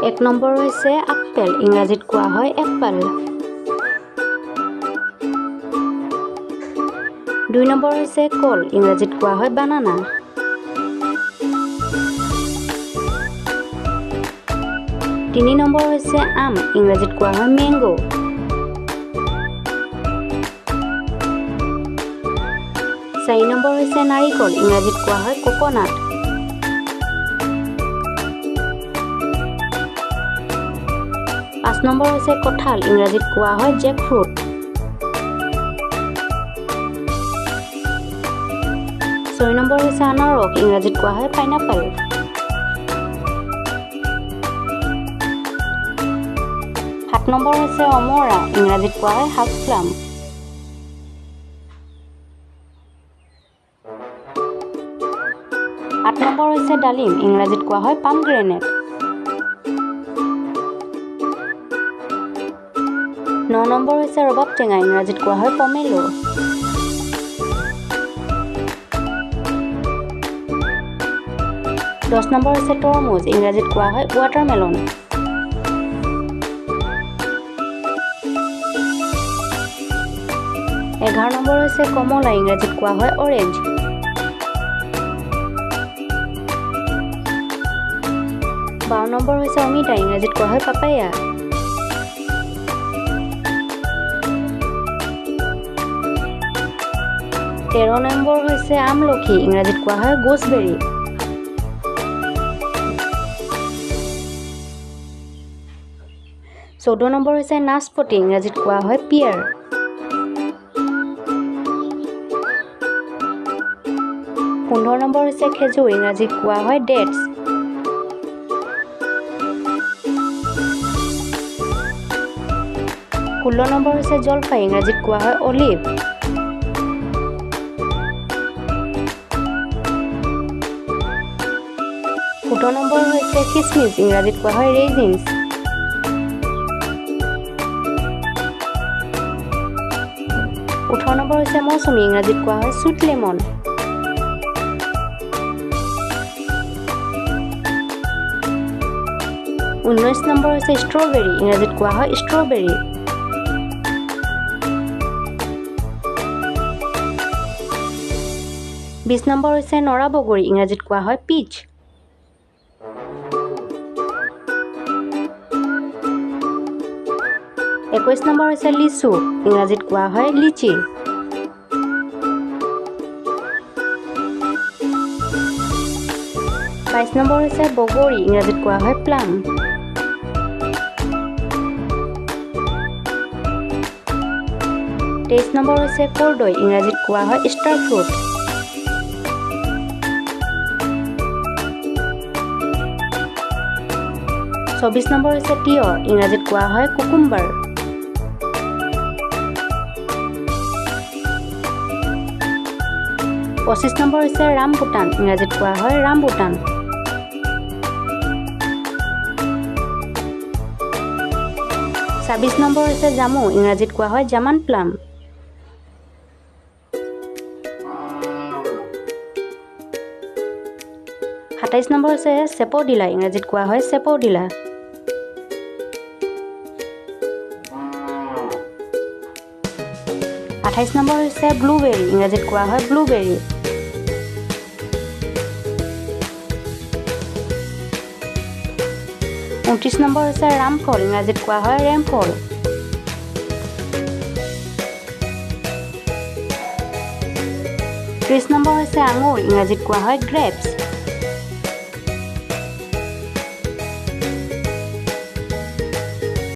1 number হৈছে apple, ইংৰাজীত কোৱা হয় এপল। 2 নম্বৰ হৈছে কল, ইংৰাজীত কোৱা হয় বানানা। 3 নম্বৰ হৈছে আম, ইংৰাজীত কোৱা হয় মেংগো। 4 নম্বৰ হৈছে নাৰিকল, ইংৰাজীত কোৱা হয় কোকোনাট। 5 নম্বৰ হৈছে কঁঠাল, ইংৰাজীত কোৱা হয় জেকফ্ৰুট। 6 নম্বৰ হৈছে আনাৰস, ইংৰাজীত কোৱা হয় পাইনাপল। 7 নম্বৰ হৈছে অমৰা, ইংৰাজীত কোৱা হয় হাফ প্লাম। 8 নম্বৰ হৈছে ডালিম, ইংৰাজীত কোৱা হয় পামগ্ৰেনেট। 9 নম্বৰ হৈছে ৰবাব টেঙা, ইংৰাজীত কোৱা হয় পমেলো। 10 নম্বৰ হৈছে তৰমুজ, ইংৰাজীত কোৱা হয় ৱাটাৰমেলন। 11 নম্বৰ হৈছে কমলা, ইংৰাজীত কোৱা হয় অৰেঞ্জ। 12 নম্বৰ হৈছে অমিতা, ইংৰাজীত কোৱা হয় পাপায়া। 13 নম্বৰ হৈছে আমলখি, ইংৰাজীত কোৱা হয় গুছবেৰী। 14 নম্বৰ হৈছে নাচপতি, ইংৰাজীত কোৱা হয় পিয়াৰ। 15 নম্বৰ হৈছে খেজুৰ, ইংৰাজীত কোৱা হয় ডেটছ। 16 নম্বৰ হৈছে জলফাই, ইংৰাজীত কোৱা হয় অলিভ। 17 নম্বৰ হৈছে খিচমিচ, ইংৰাজীত কোৱা হয় ৰেইজিনছ। 18 নম্বৰ হৈছে মৌচুমী, ইংৰাজীত কোৱা হয় চুইট লেমন। 19 নম্বৰ হৈছে ষ্ট্ৰবেৰী, ইংৰাজীত কোৱা হয় ষ্ট্ৰবেৰী। 20 নম্বৰ হৈছে নৰা বগৰী, ইংৰাজীত কোৱা হয় পিচ। 21 নম্বৰ হৈছে লিচু, ইংৰাজীত কোৱা হয় লিচি। 22 নম্বৰ হৈছে বগৰী, ইংৰাজীত কোৱা হয় প্লাম। 23 নম্বৰ হৈছে কৰ্দৈ, ইংৰাজীত কোৱা হয় ষ্টাৰ ফ্ৰুট। 24 নম্বৰ হৈছে তিয়হ, ইংৰাজীত কোৱা হয় কুকুম্বাৰ। 25 নম্বৰ হৈছে ৰামবুটান, ইংৰাজীত কোৱা হয় ৰামবুটান। 26 নম্বৰ হৈছে জামু, ইংৰাজীত কোৱা হয় জামান প্লাম। 27 নম্বৰ হৈছে চেপৌদিলা, ইংৰাজীত কোৱা হয় চেপৌদিলা। 28 নম্বৰ হৈছে ব্লুবেৰী, ইংৰাজীত কোৱা হয় ব্লুবেৰী। 29 নম্বৰ হৈছে ৰামফল, ইংৰাজীত কোৱা হয় ৰেমফল। 30 নম্বৰ হৈছে আঙুৰ, ইংৰাজীত কোৱা হয় গ্ৰেপছ।